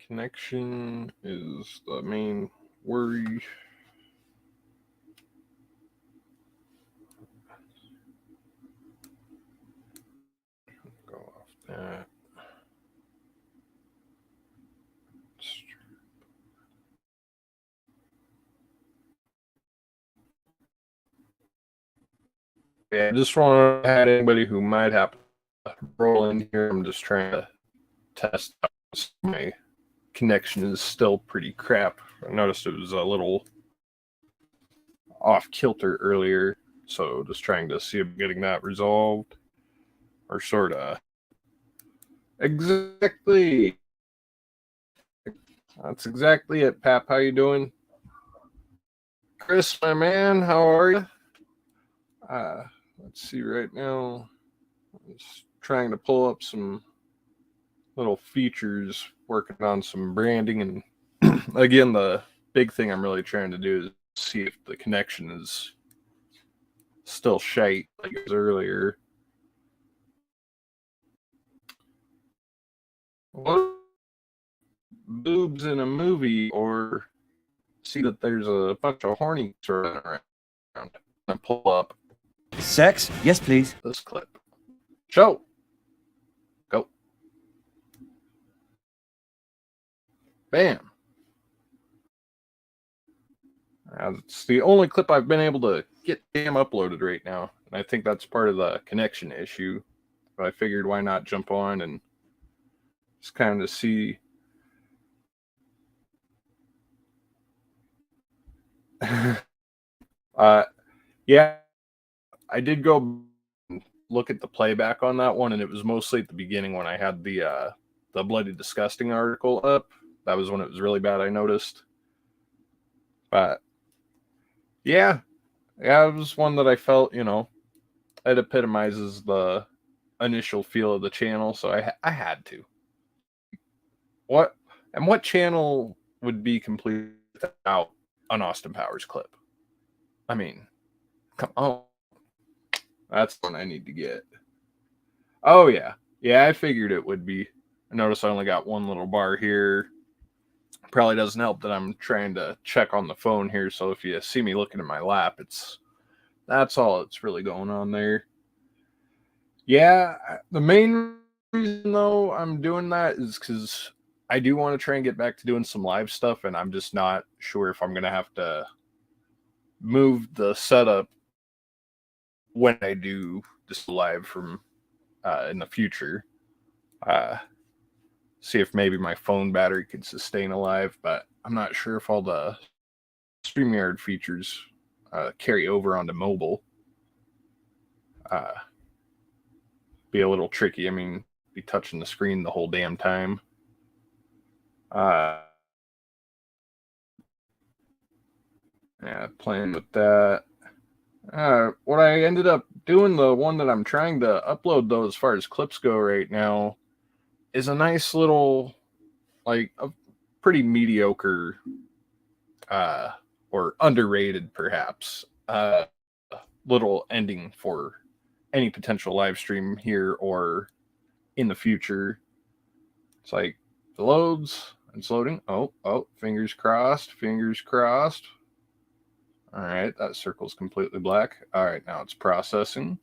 Connection is the main worry. Go off that. Yeah, I just want to add anybody who might happen to roll in here. I'm just trying to test out my connection is still pretty crap. I noticed it was a little off kilter earlier, so just trying to see if I'm getting that resolved. Or sort of. Exactly. That's exactly it, Pap. How you doing? Chris, my man, how are you? Let's see right now. I'm just trying to pull up some little features, working on some branding, and again, the big thing I'm really trying to do is see if the connection is still shite like it was earlier. What boobs in a movie, or see that there's a bunch of horny running around? I pull up sex. Yes, please. this clip. Show. Go. Bam. It's the only clip I've been able to get damn uploaded right now. And I think that's part of the connection issue. But I figured why not jump on and just kind of see. Yeah, I did go look at the playback on that one, and it was mostly at the beginning when I had the Bloody Disgusting article up. That was when it was really bad, I noticed. But yeah, it was one that I felt, it epitomizes the initial feel of the channel, so I had to. What channel would be complete without an Austin Powers clip? I mean, come on. That's one I need to get. Oh, yeah. Yeah, I figured it would be. I notice I only got one little bar here. Probably doesn't help that I'm trying to check on the phone here, so if you see me looking at my lap, that's all that's really going on there. Yeah, the main reason, though, I'm doing that is because I do want to try and get back to doing some live stuff, and I'm just not sure if I'm going to have to move the setup when I do this live from in the future. See if maybe my phone battery could sustain a live, but I'm not sure if all the StreamYard features carry over onto mobile. Be a little tricky. I mean, be touching the screen the whole damn time. Yeah, playing with that. What I ended up doing, the one that I'm trying to upload, though, as far as clips go right now, is a nice little, like, a pretty mediocre, or underrated, perhaps, little ending for any potential live stream here or in the future. It's like, it loads, it's loading. Oh, fingers crossed. All right, that circle's completely black. All right, now it's processing.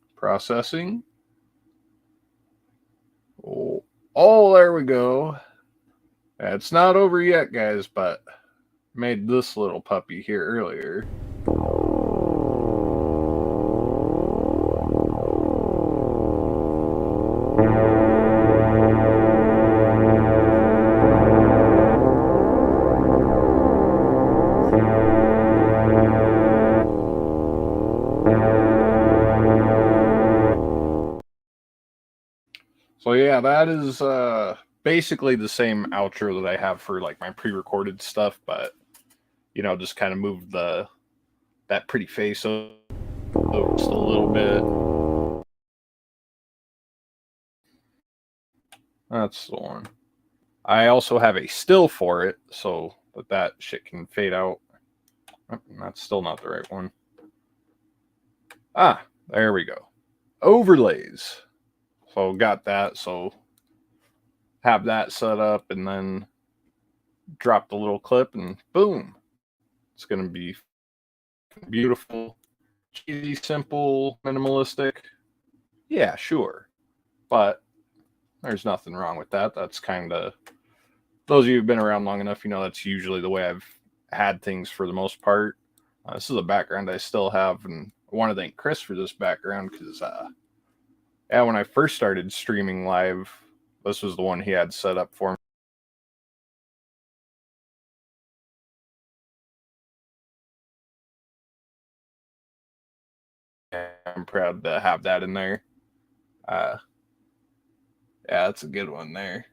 Oh, there we go. It's not over yet, guys, but made this little puppy here earlier. So yeah, that is basically the same outro that I have for like my pre-recorded stuff, but you know, just kind of moved that pretty face over just a little bit. That's the one. I also have a still for it, so that shit can fade out. Oh, that's still not the right one. Ah, there we go. Overlays. So got that. So have that set up and then drop the little clip and boom. It's going to be beautiful, cheesy, simple, minimalistic. Yeah, sure. But there's nothing wrong with that. That's kind of, those of you who've been around long enough, you know that's usually the way I've had things for the most part. This is a background I still have, and I want to thank Chris for this background because, yeah, when I first started streaming live, this was the one he had set up for me. I'm proud to have that in there. Yeah, that's a good one there.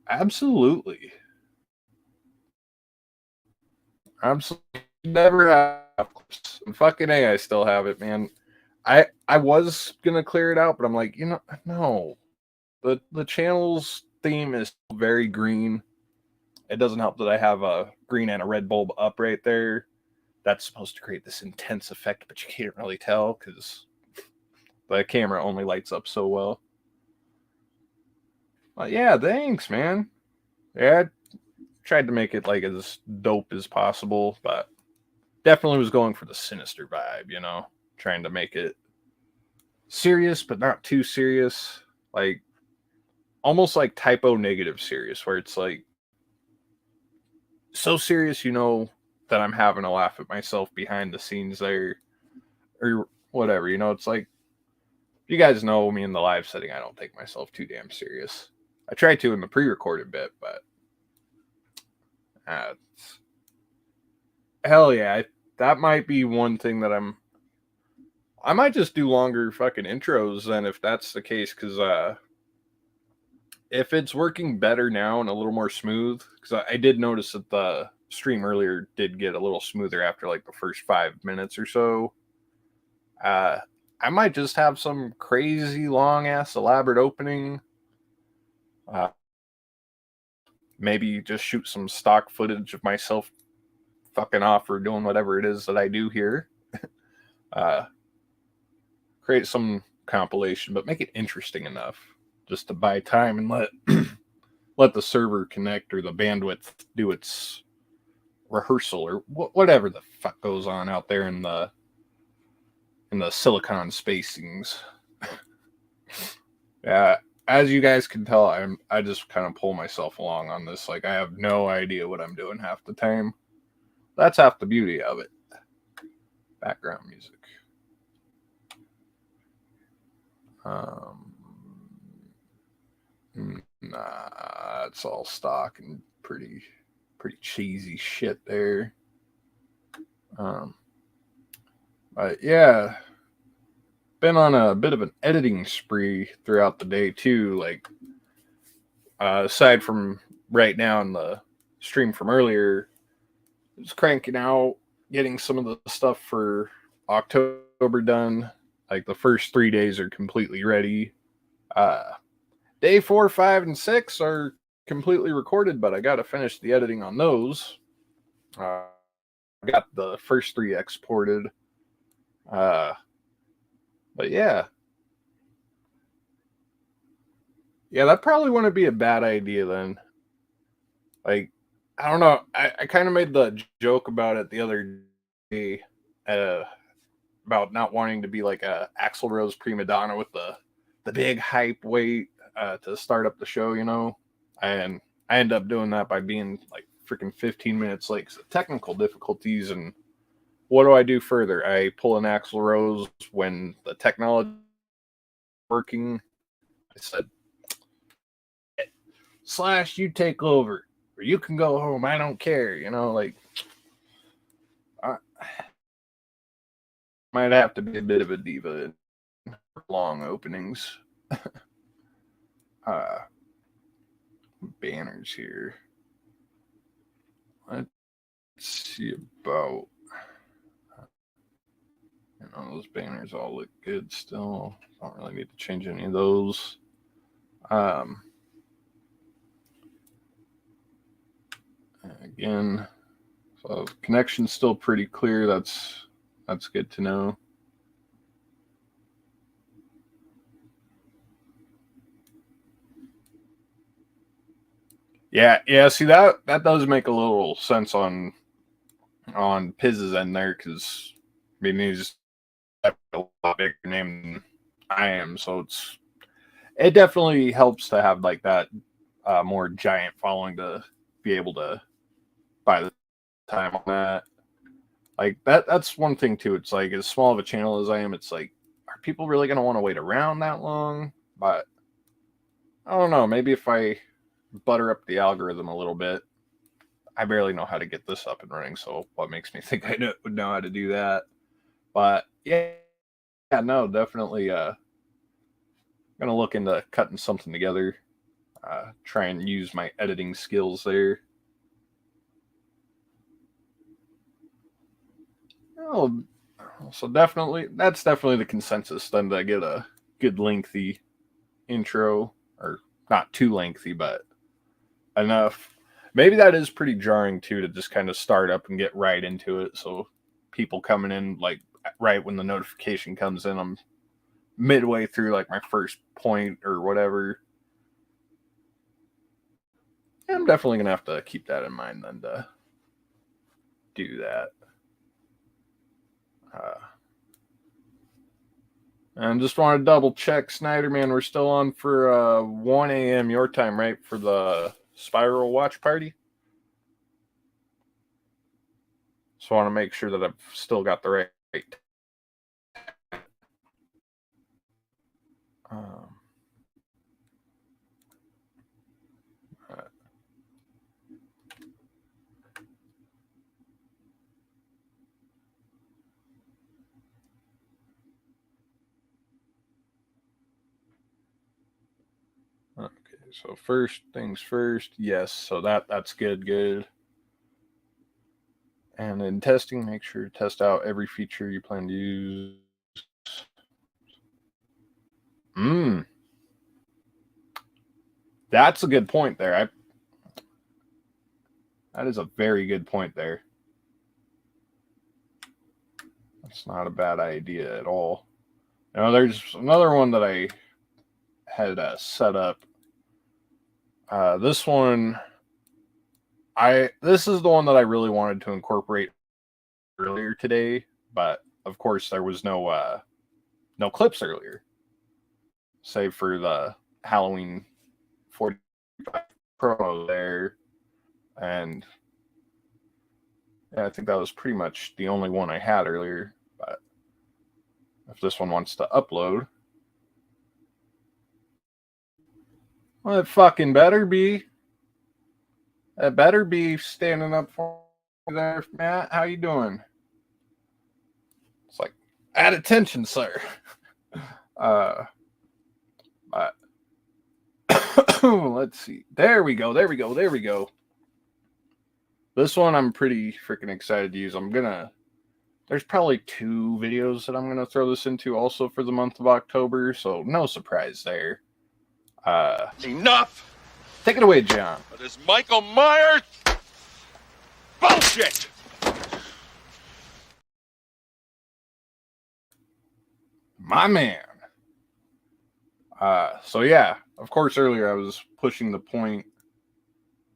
Absolutely. Absolutely. Never have. Fucking A, I still have it, man. I was gonna clear it out, but I'm like, you know, no. The channel's theme is very green. It doesn't help that I have a green and a red bulb up right there. That's supposed to create this intense effect, but you can't really tell because the camera only lights up so well. But yeah, thanks, man. Yeah, I tried to make it like as dope as possible, but definitely was going for the sinister vibe, you know, trying to make it serious but not too serious, like almost like typo negative serious, where it's like so serious, you know, that I'm having a laugh at myself behind the scenes there, or whatever, you know. It's like, you guys know me in the live setting, I don't take myself too damn serious. I try to in the pre-recorded bit, but uh, hell yeah, that might be one thing that I might just do longer fucking intros then if that's the case, because if it's working better now and a little more smooth, because I did notice that the stream earlier did get a little smoother after like the first 5 minutes or so. I might just have some crazy long ass elaborate opening. Uh, Maybe just shoot some stock footage of myself fucking off or doing whatever it is that I do here. Uh, Create some compilation, but make it interesting enough just to buy time and let the server connect or the bandwidth do its rehearsal or whatever the fuck goes on out there in the silicon spacings. Yeah, as you guys can tell, I just kind of pull myself along on this. Like I have no idea what I'm doing half the time. That's half the beauty of it. Background music. Nah, it's all stock and pretty cheesy shit there. But yeah, been on a bit of an editing spree throughout the day too. Like aside from right now in the stream from earlier, just cranking out, getting some of the stuff for October done. Like the first 3 days are completely ready. Day 4, 5, and 6 are completely recorded, but I got to finish the editing on those. I got the first 3 exported. But yeah. Yeah, that probably wouldn't be a bad idea then. Like, I don't know. I kind of made the joke about it the other day about not wanting to be like a Axl Rose prima donna with the big hype weight to start up the show, you know? And I end up doing that by being like freaking 15 minutes late because of technical difficulties. And what do I do further? I pull an Axl Rose when the technology is working. I said, Slash, you take over, or you can go home. I don't care. You know, like, I might have to be a bit of a diva in long openings. banners here. Let's see about. Those banners all look good still. Don't really need to change any of those. Again, so connection's still pretty clear. That's good to know. Yeah. See, that does make a little sense on Piz's end there, because I mean, he's a lot bigger name than I am, so it definitely helps to have like that more giant following to be able to buy the time on that. Like that's one thing too. It's like, as small of a channel as I am, it's like, are people really going to want to wait around that long? But I don't know. Maybe if I butter up the algorithm a little bit. I barely know how to get this up and running, so what makes me think I would know how to do that? But yeah, no, definitely gonna look into cutting something together. Try and use my editing skills there. Oh, so that's definitely the consensus then, to get a good lengthy intro, or not too lengthy, but enough. Maybe that is pretty jarring too, to just kind of start up and get right into it. So people coming in like right when the notification comes in, I'm midway through like my first point or whatever. I'm definitely gonna have to keep that in mind then to do that. And just want to double check, Snyder man, we're still on for 1 a.m. your time, right, for the Spiral watch party? So I want to make sure that I've still got the right. Okay, so first things first, yes. So that's good. And in testing, make sure to test out every feature you plan to use. That's a good point there. That is a very good point there. That's not a bad idea at all. Now, there's another one that I had set up. This one, this is the one that I really wanted to incorporate earlier today, but of course there was no clips earlier, save for the Halloween 45 promo there, and yeah, I think that was pretty much the only one I had earlier. But if this one wants to upload, well, it fucking better be. It better be standing up for me there, Matt. How you doing? It's like, add attention, sir. But let's see. There we go. This one I'm pretty freaking excited to use. There's probably 2 videos that I'm gonna throw this into also for the month of October, so no surprise there. Enough! Take it away, John. That is Michael Myers bullshit! My man. So yeah, of course earlier I was pushing the point.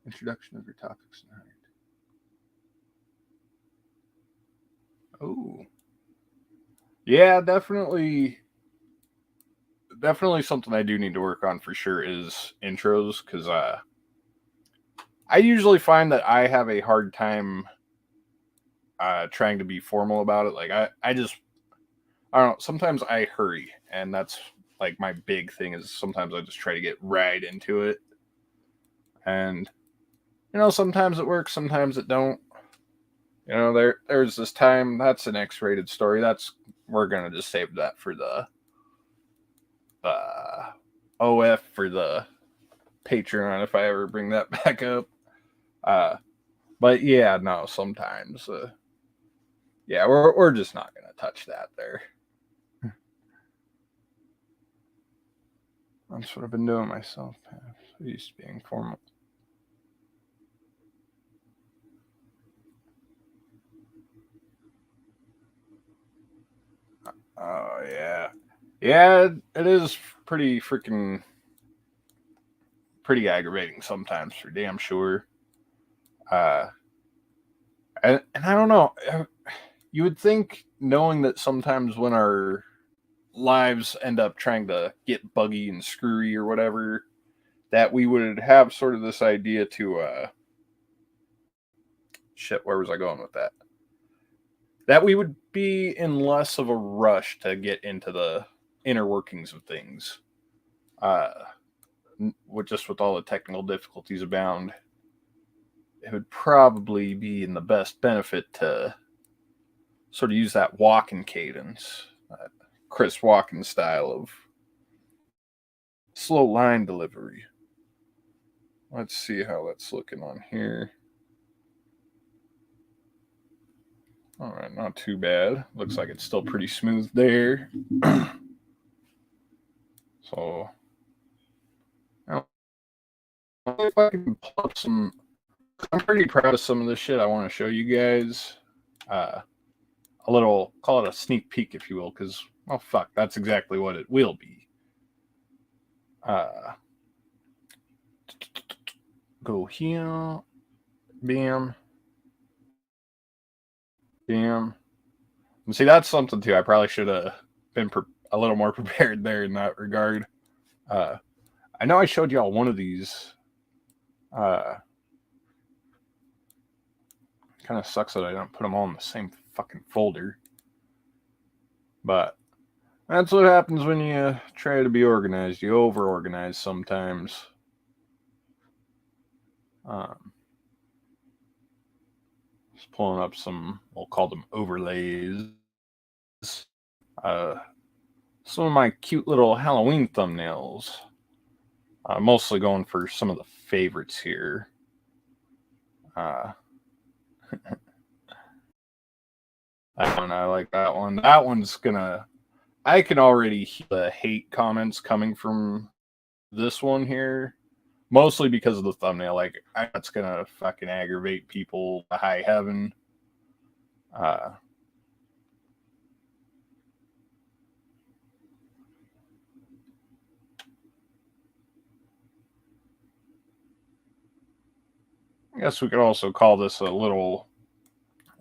Introduction of your topics tonight. Oh. Yeah, definitely something I do need to work on for sure is intros, because I usually find that I have a hard time trying to be formal about it. Like I don't know, sometimes I hurry, and that's like my big thing, is sometimes I just try to get right into it. And sometimes it works, sometimes it don't. There's this time, that's an X-rated story. We're gonna just save that for the OF for the Patreon if I ever bring that back up. But yeah, no, sometimes. Yeah, we're just not gonna touch that there. That's what I've been doing myself. I used to being formal. Oh yeah, yeah. It is pretty aggravating sometimes, for damn sure. And I don't know. You would think, knowing that sometimes when our lives end up trying to get buggy and screwy or whatever, that we would have sort of this idea to shit. Where was I going with that? That we would be in less of a rush to get into the inner workings of things. With all the technical difficulties abound, it would probably be in the best benefit to sort of use that walking cadence, that Chris Walken style of slow line delivery. Let's see how that's looking on here. All right, not too bad. Looks like it's still pretty smooth there. So, I don't know if I can pull up some. I'm pretty proud of some of this shit I want to show you guys. A little, call it a sneak peek, if you will, because, oh fuck, that's exactly what it will be. Go here. Bam. Bam. And see, that's something too. I probably should have been a little more prepared there in that regard. I know I showed y'all one of these. Kind of sucks that I don't put them all in the same fucking folder. But that's what happens when you try to be organized. You over-organize sometimes. Just pulling up some, we'll call them overlays. Some of my cute little Halloween thumbnails. Mostly going for some of the favorites here. That one, I like that one. That one's gonna. I can already hear the hate comments coming from this one here, mostly because of the thumbnail. Like, that's gonna fucking aggravate people to high heaven. I guess we could also call this a little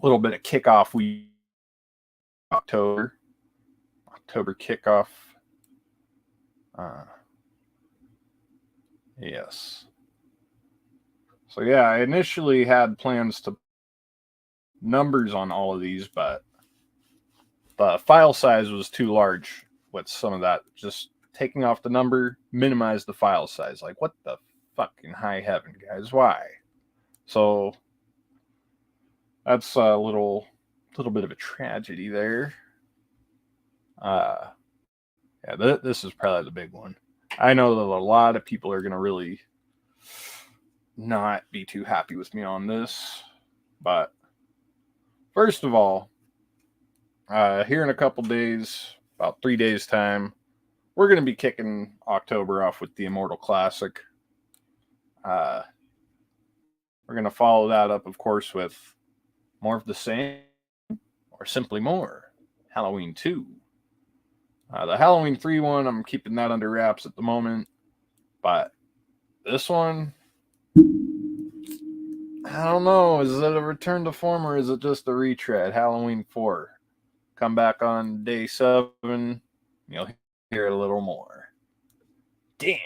bit of kickoff week. October kickoff. Yes. So yeah, I initially had plans to numbers on all of these, but the file size was too large with some of that. Just taking off the number, minimize the file size. Like, what the fucking high heaven, guys? Why? So that's a little bit of a tragedy there. Yeah, this is probably the big one. I know that a lot of people are gonna really not be too happy with me on this, but first of all, here in a couple days, about 3 days time, we're going to be kicking October off with the Immortal Classic. We're going to follow that up, of course, with more of the same, or simply more, Halloween 2. The Halloween 3 one, I'm keeping that under wraps at the moment, but this one, I don't know. Is it a return to form, or is it just a retread? Halloween 4. Come back on day 7. You'll hear a little more. Damn.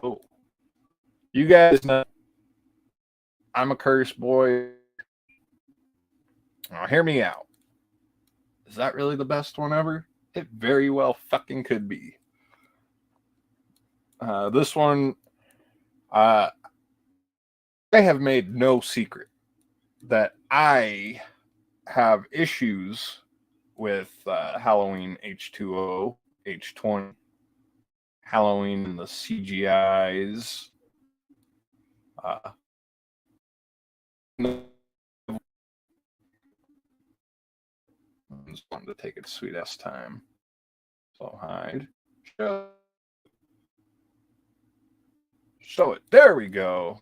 Oh. You guys know I'm a curse boy. Now, hear me out. Is that really the best one ever? It very well fucking could be. This one, I have made no secret that I have issues with Halloween H2O, H20, Halloween and the CGIs. I just wanted to take its sweet ass time. So hide. Show it. There we go.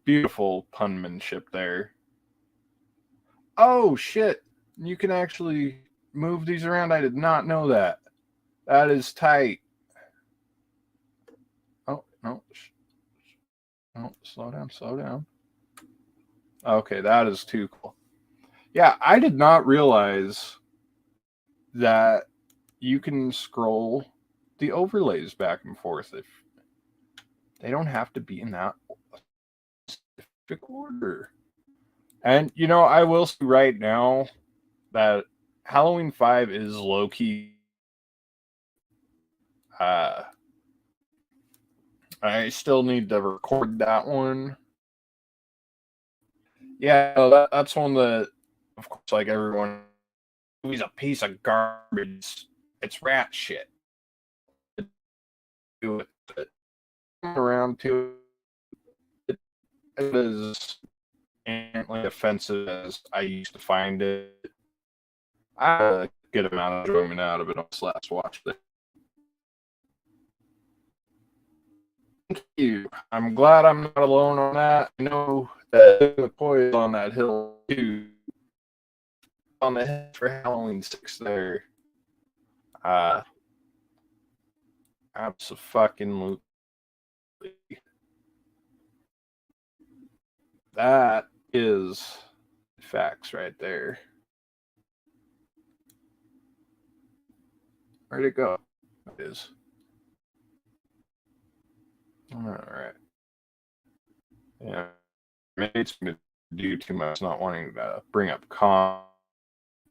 Beautiful punmanship there. Oh shit! You can actually move these around. I did not know that. That is tight. Oh no! No, slow down, slow down. Okay, that is too cool. Yeah, I did not realize that you can scroll the overlays back and forth if they don't have to be in that specific order. And you know, I will say right now that Halloween 5 is low key. I still need to record that one. Yeah, that's one that, of course, like everyone, he's a piece of garbage. It's rat shit. Do with it. Around to it is like offensive as I used to find it. I had a good amount of enjoyment out of it on this last watch. Thank you. I'm glad I'm not alone on that. I know that McCoy is on that hill too. On the head for Halloween 6 there. Abso-fucking-lutely. That is facts right there. Where'd it go? It is. All right. Yeah. Maybe it's going to do too much, not wanting to bring up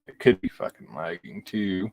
It could be fucking lagging too.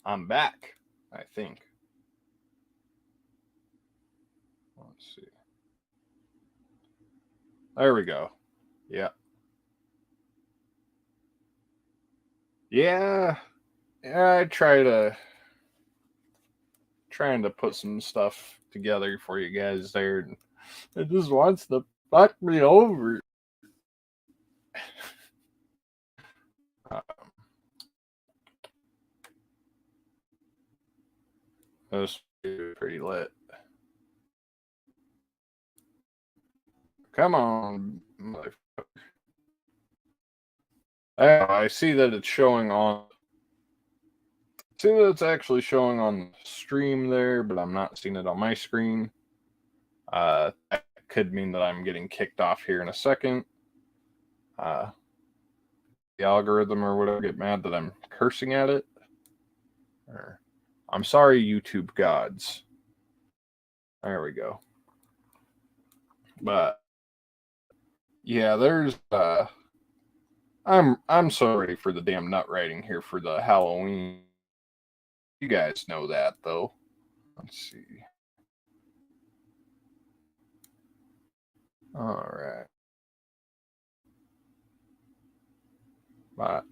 I'm back, I think. Let's see. There we go. Yeah. Yeah. Yeah, I trying to put some stuff together for you guys there. It just wants to fuck me over. This is pretty lit. Come on, motherfucker. I see that it's showing on. See that it's actually showing on the stream there, but I'm not seeing it on my screen. That could mean that I'm getting kicked off here in a second. The algorithm or whatever get mad that I'm cursing at it. I'm sorry, YouTube gods. There we go. But yeah, there's I'm so ready for the damn nut writing here for the Halloween. You guys know that though. Let's see. All right. But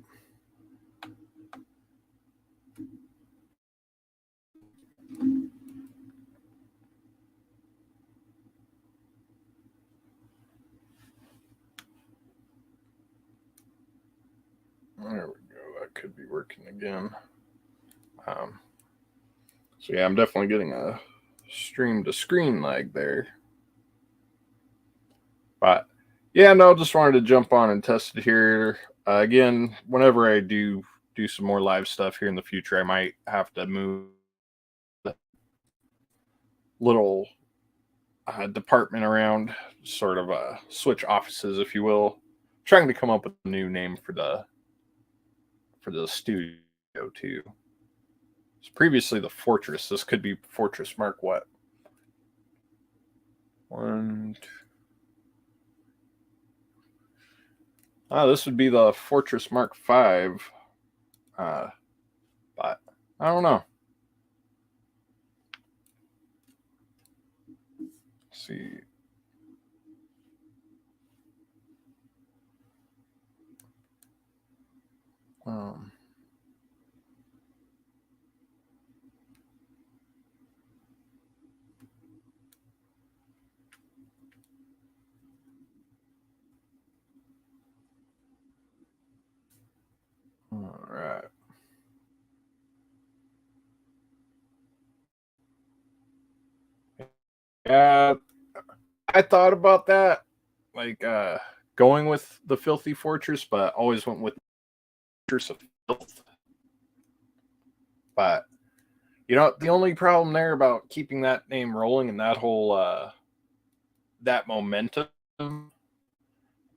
there we go. That could be working again. So yeah, I'm definitely getting a stream to screen lag there. But yeah, no, just wanted to jump on and test it here. Again, whenever I do some more live stuff here in the future, I might have to move the little department around, sort of switch offices, if you will. Trying to come up with a new name for the studio too. It's previously the Fortress. This could be Fortress Mark what? One. This would be the Fortress Mark V. But I don't know. Let's see. All right. Yeah, I thought about that, like going with the Filthy Fortress, but always went with Fortress of Filth. But the only problem there about keeping that name rolling and that whole that momentum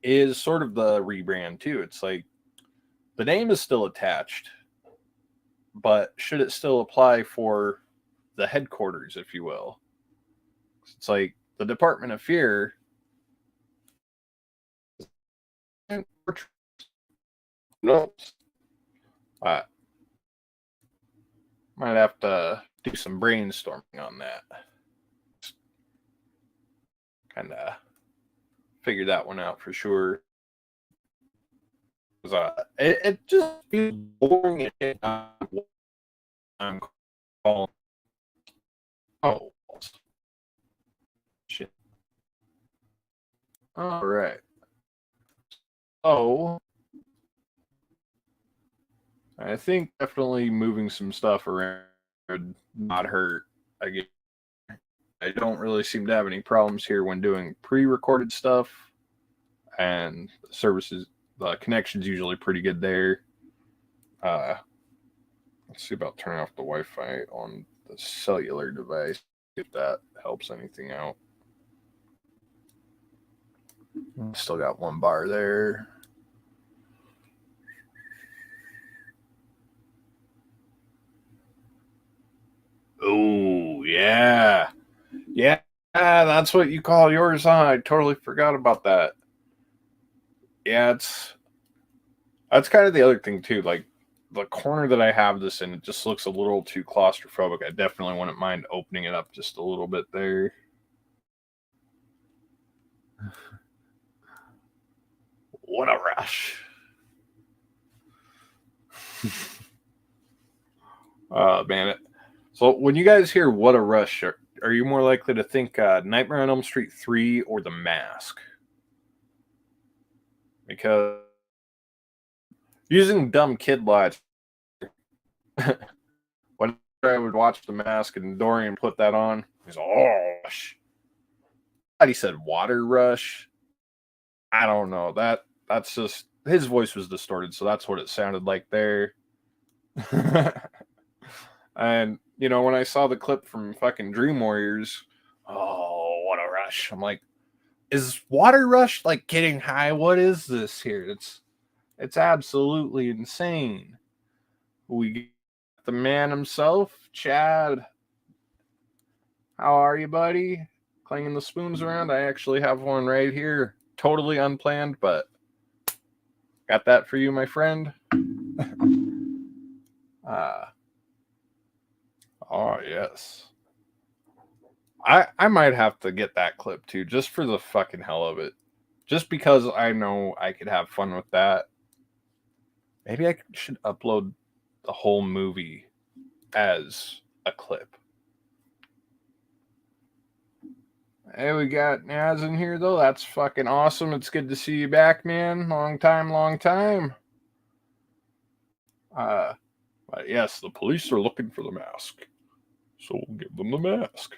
is sort of the rebrand too. It's like the name is still attached, but should it still apply for the headquarters, if you will? It's like the Department of Fear. No, might have to do some brainstorming on that. Kind of figure that one out for sure. It just feels boring. I'm calling. Oh, shit. All right. Oh, I think definitely moving some stuff around would not hurt. Again, I don't really seem to have any problems here when doing pre-recorded stuff, and the connection's usually pretty good there. Let's see about turning off the Wi-Fi on the cellular device, if that helps anything out. Still got one bar there. Oh, yeah. Yeah, that's what you call yours, huh? I totally forgot about that. Yeah, that's kind of the other thing too. Like the corner that I have this in, it just looks a little too claustrophobic. I definitely wouldn't mind opening it up just a little bit there. What a rush. Man. So when you guys hear "What a Rush," are you more likely to think Nightmare on Elm Street 3 or The Mask? Because using dumb kid logic, whenever I would watch The Mask and Dorian put that on, he's like, "Oh, rush." He said "Water Rush." I don't know. That's just his voice was distorted, so that's what it sounded like there. And when I saw the clip from fucking Dream Warriors, oh, what a rush! I'm like, is Water Rush like getting high? What is this here? It's absolutely insane. We got the man himself, Chad. How are you, buddy? Clanging the spoons around. I actually have one right here, totally unplanned, but got that for you, my friend. Oh yes. I might have to get that clip too, just for the fucking hell of it. Just because I know I could have fun with that. Maybe I should upload the whole movie as a clip. Hey, we got Naz in here though. That's fucking awesome. It's good to see you back, man. Long time, long time. But yes, the police are looking for the mask. So we'll give them the mask.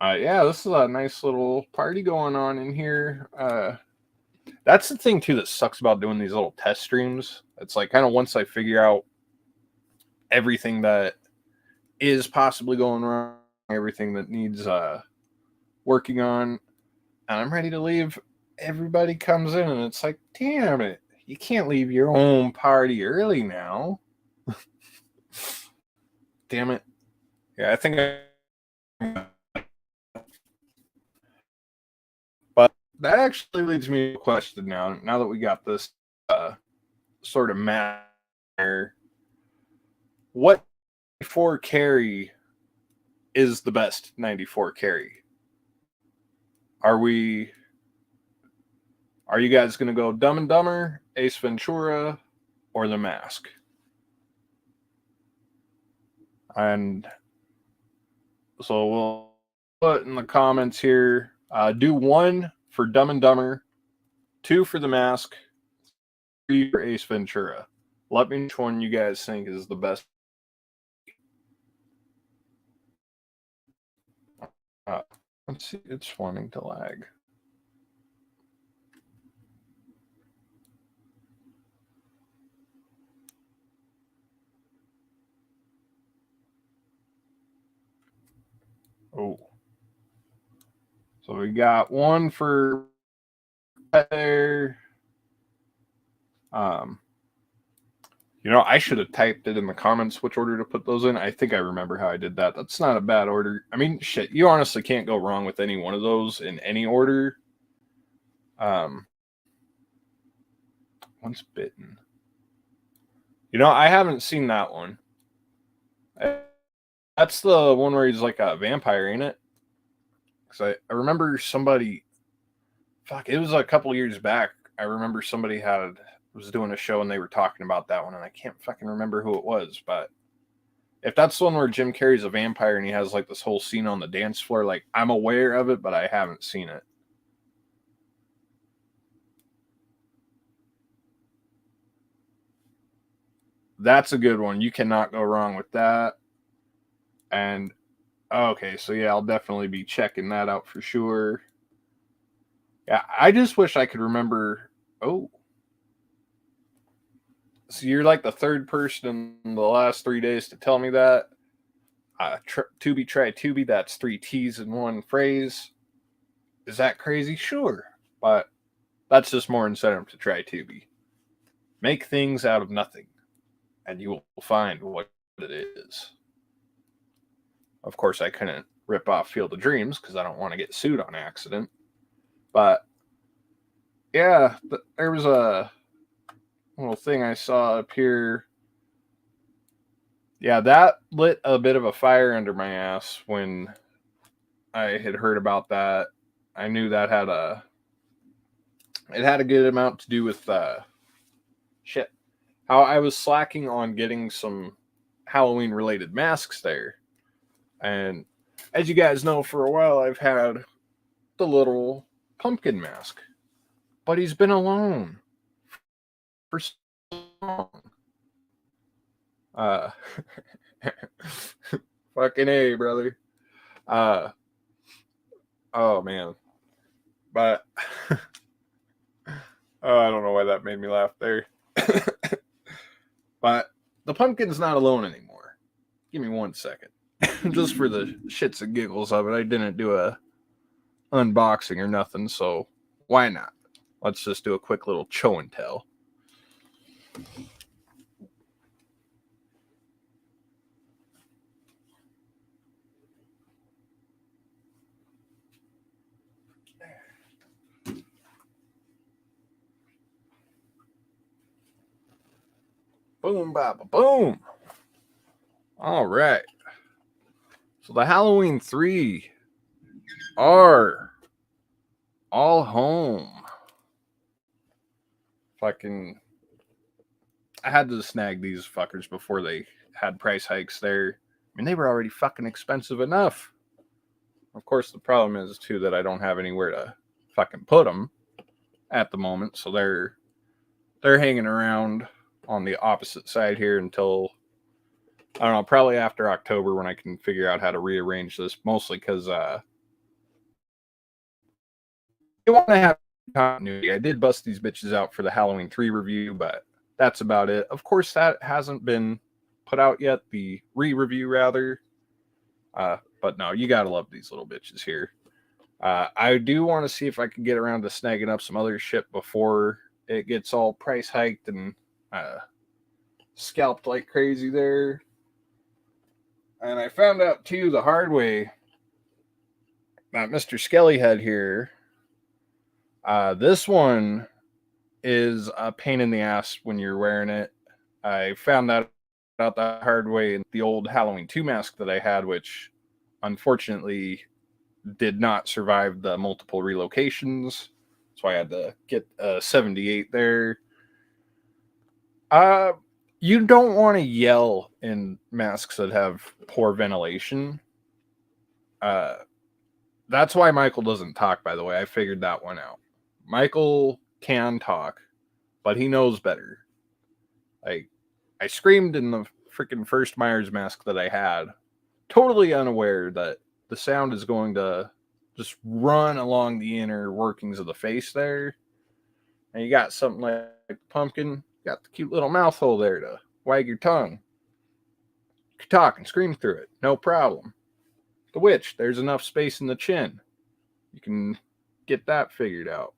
Yeah, this is a nice little party going on in here. That's the thing too that sucks about doing these little test streams. It's like kind of once I figure out everything that is possibly going wrong, everything that needs working on, and I'm ready to leave, everybody comes in and it's like, damn it, you can't leave your own party early now. Damn it. Yeah, I think but that actually leads me to a question now that we got this sort of matter. What 94 carry is the best 94 carry? Are you guys going to go Dumb and Dumber, Ace Ventura, or The Mask? And so we'll put in the comments here, do 1 for Dumb and Dumber, 2 for The Mask, 3 for Ace Ventura. Let me know which one you guys think is the best. Let's see, it's wanting to lag. Oh. So we got 1 for there. I should have typed it in the comments which order to put those in. I think I remember how I did that. That's not a bad order. I mean, shit, you honestly can't go wrong with any one of those in any order. Once Bitten. I haven't seen that one. That's the one where he's like a vampire, ain't it? Because I remember somebody. Fuck, it was a couple years back. I remember somebody was doing a show and they were talking about that one, and I can't fucking remember who it was, but if that's the one where Jim Carrey's a vampire and he has like this whole scene on the dance floor, like I'm aware of it, but I haven't seen it. That's a good one. You cannot go wrong with that. And okay, so yeah, I'll definitely be checking that out for sure. Yeah, I just wish I could remember. Oh, so you're like the third person in the last 3 days to tell me that. Tubi try Tubi. That's 3 T's in one phrase. Is that crazy? Sure, but that's just more incentive to try Tubi. Make things out of nothing, and you will find what it is. Of course, I couldn't rip off Field of Dreams because I don't want to get sued on accident. But yeah, there was a little thing I saw up here. Yeah, that lit a bit of a fire under my ass when I had heard about that. I knew that it had a good amount to do with how I was slacking on getting some Halloween related masks there. And as you guys know, for a while I've had the little pumpkin mask, but he's been alone for so long. Fucking A, brother. Oh man. But I don't know why that made me laugh there. But the pumpkin's not alone anymore. Give me 1 second. Just for the shits and giggles of it. I didn't do a unboxing or nothing, so why not? Let's just do a quick little show and tell. Boom, baba, boom. All right. So the Halloween 3 are all home. Fucking, I had to snag these fuckers before they had price hikes there. I mean, they were already fucking expensive enough. Of course, the problem is too that I don't have anywhere to fucking put them at the moment, so they're hanging around on the opposite side here until I don't know, probably after October when I can figure out how to rearrange this. Mostly because you want to have continuity. I did bust these bitches out for the Halloween 3 review, but that's about it. Of course, that hasn't been put out yet, the re-review rather. But no, you gotta love these little bitches here. I do want to see if I can get around to snagging up some other shit before it gets all price hiked and scalped like crazy there. And I found out too the hard way that Mr. Skellyhead here, this one is a pain in the ass when you're wearing it. I found that out the hard way in the old Halloween 2 mask that I had, which unfortunately did not survive the multiple relocations. So I had to get a 78 there. You don't want to yell in masks that have poor ventilation. That's why Michael doesn't talk, by the way. I figured that one out. Michael can talk, but he knows better. Like, I screamed in the freaking first Myers mask that I had, totally unaware that the sound is going to just run along the inner workings of the face there. And you got something like the pumpkin, you got the cute little mouth hole there to wag your tongue. You can talk and scream through it, no problem. The witch, there's enough space in the chin. You can get that figured out.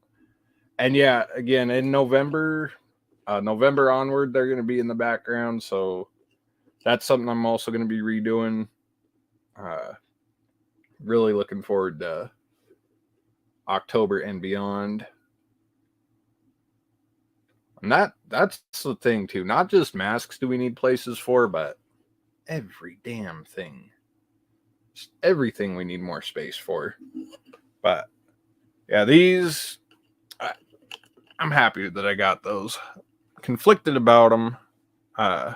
And yeah, again, in November onward, they're going to be in the background. So that's something I'm also going to be redoing. Really looking forward to October and beyond. And that's the thing too. Not just masks do we need places for, but every damn thing. Just everything we need more space for. But yeah, these, I'm happy that I got those. Conflicted about them. I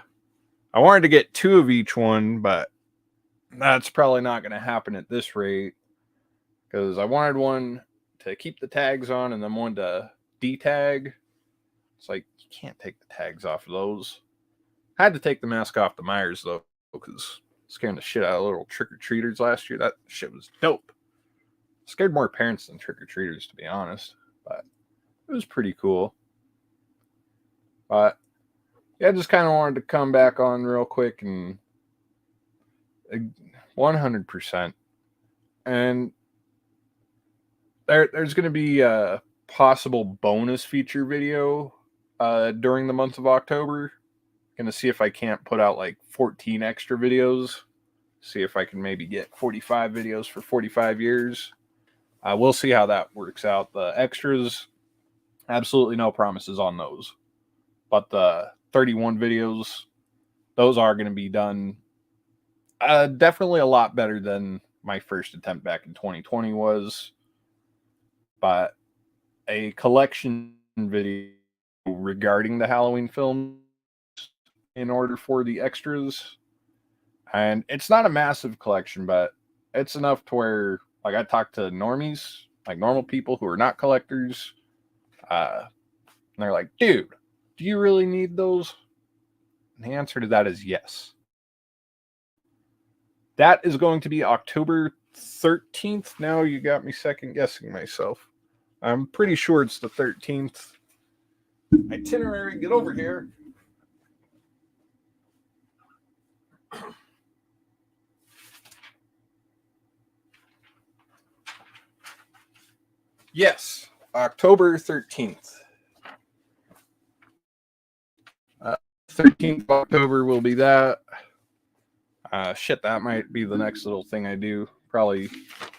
wanted to get 2 of each one, but that's probably not going to happen at this rate, because I wanted one to keep the tags on and then one to detag. It's like, you can't take the tags off of those. I had to take the mask off the Myers, though, because scaring the shit out of little trick-or-treaters last year. That shit was dope. Scared more parents than trick-or-treaters, to be honest. But it was pretty cool. But yeah, I just kind of wanted to come back on real quick and 100%. And there's going to be a possible bonus feature video during the month of October. Going to see if I can't put out like 14 extra videos. See if I can maybe get 45 videos for 45 years. We'll see how that works out. The extras, absolutely no promises on those. But the 31 videos, those are going to be done definitely a lot better than my first attempt back in 2020 was. But a collection video regarding the Halloween film in order for the extras. And it's not a massive collection, but it's enough to where, like, I talked to normies, like normal people who are not collectors. And they're like, dude, do you really need those? And the answer to that is yes. That is going to be October 13th. Now you got me second guessing myself. I'm pretty sure it's the 13th. Itinerary, get over here. Yes, October 13th. 13th of October will be that. Shit, that might be the next little thing I do. Probably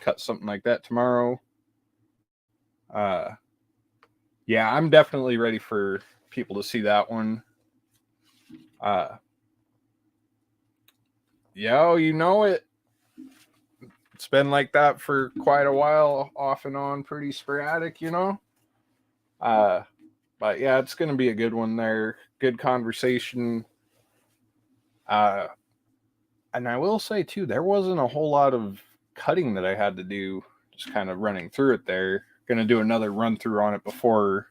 cut something like that tomorrow. Yeah, I'm definitely ready for people to see that one. Yo, you know it. It's been like that for quite a while, off and on, pretty sporadic, you know? But yeah, it's going to be a good one there. Good conversation. And I will say, too, there wasn't a whole lot of cutting that I had to do, just kind of running through it there. Going to do another run through on it before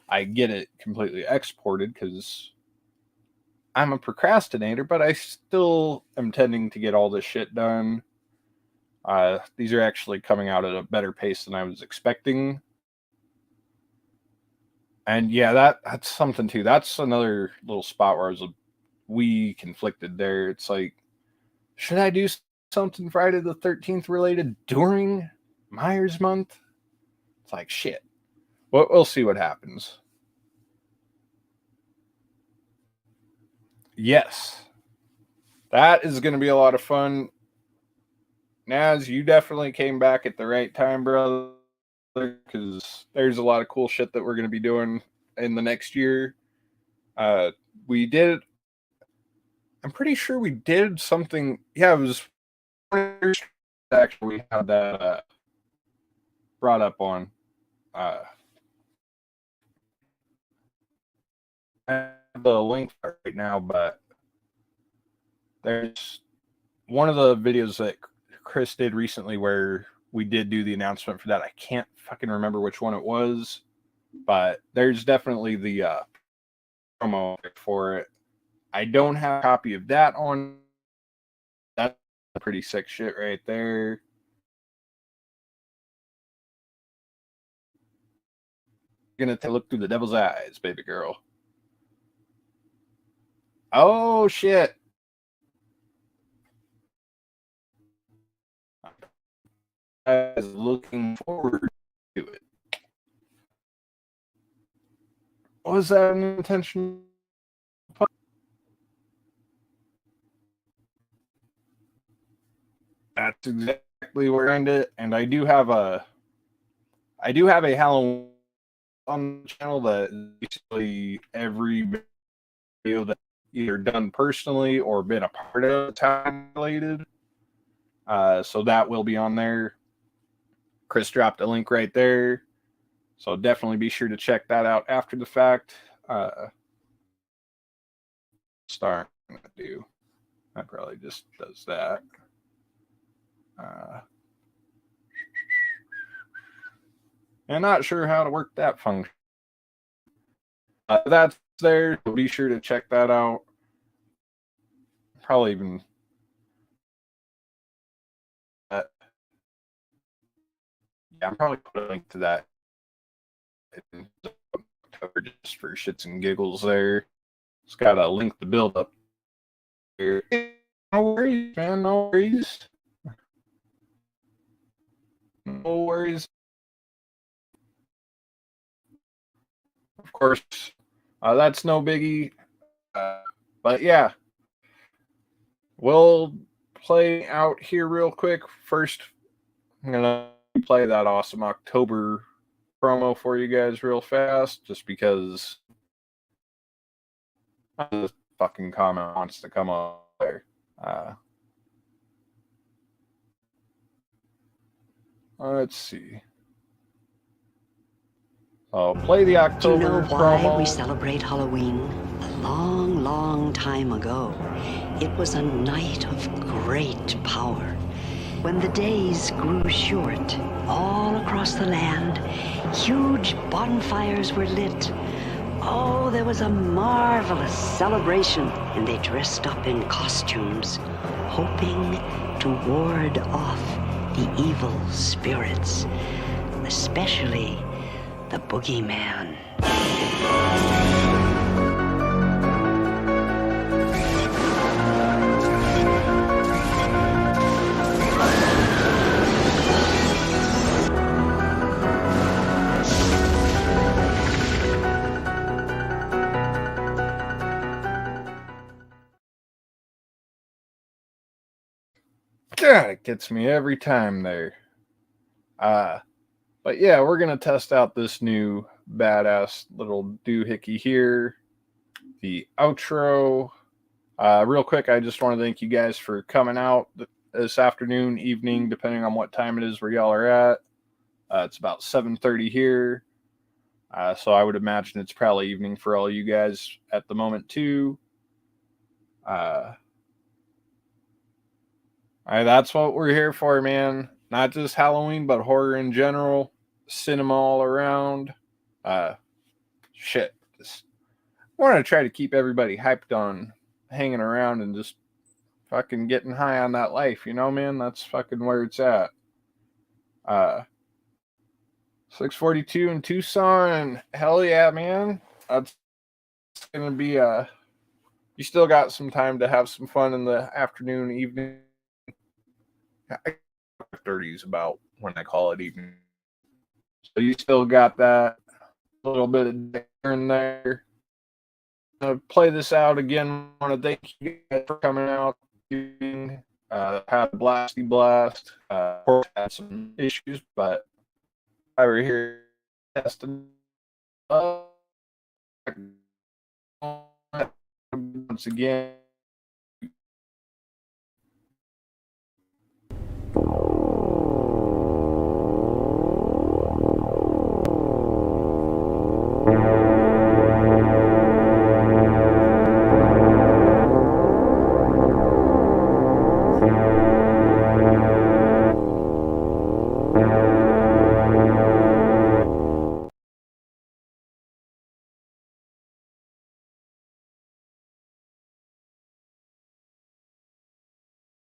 I get it completely exported, because I'm a procrastinator, but I still am tending to get all this shit done. These are actually coming out at a better pace than I was expecting. And yeah, that's something too. That's another little spot where I was we conflicted there. It's like, should I do something Friday the 13th related during Myers month? It's like, shit. We'll see what happens. Yes. That is going to be a lot of fun. Naz, you definitely came back at the right time, brother, because there's a lot of cool shit that we're going to be doing in the next year. We did, I'm pretty sure we did something. Yeah, it was actually we had that brought up on. I have the link right now, but there's one of the videos that Chris did recently where we did do the announcement for that. I can't fucking remember which one it was, but there's definitely the promo for it. I don't have a copy of that on. That's pretty sick shit right there. You're gonna take a look through the devil's eyes, baby girl. Oh shit. I was looking forward to it. Was that an intentional? That's exactly where I ended. And I do have a Halloween on the channel that basically every video that either done personally or been a part of time related. So that will be on there. Chris dropped a link right there. So definitely be sure to check that out after the fact. Start gonna do. That probably just does that. And not sure how to work that function. That's there. So be sure to check that out. Probably even yeah, I'm probably put a link to that in just for shits and giggles there. It's got a link to build up here. No worries, man. No worries. No worries. Of course, that's no biggie. But yeah, we'll play out here real quick. First, I'm gonna play that awesome October promo for you guys real fast, just because the fucking comment wants to come on there. Let's see. I'll play the October Do you know why promo. we celebrate Halloween? A long, long time ago, it was a night of great power. When the days grew short, all across the land, huge bonfires were lit. Oh, there was a marvelous celebration, and they dressed up in costumes, hoping to ward off the evil spirits, especially the boogeyman. God, it gets me every time there. But yeah, we're gonna test out this new badass little doohickey here. The outro. Real quick, I just want to thank you guys for coming out this afternoon, evening, depending on what time it is where y'all are at. It's about 7:30 here, so I would imagine it's probably evening for all you guys at the moment too. That's what we're here for, man. Not just Halloween, but horror in general, cinema all around. Shit. Just want to try to keep everybody hyped on hanging around and just fucking getting high on that life, you know, man? That's fucking where it's at. 6:42 in Tucson. Hell yeah, man. That's gonna be you still got some time to have some fun in the afternoon, evening. 30 is about when I call it evening. So you still got that little bit of day here and there. Play this out again. I want to thank you guys for coming out. Had a blasty blast. Of course, had some issues, but I were here testing. Once again.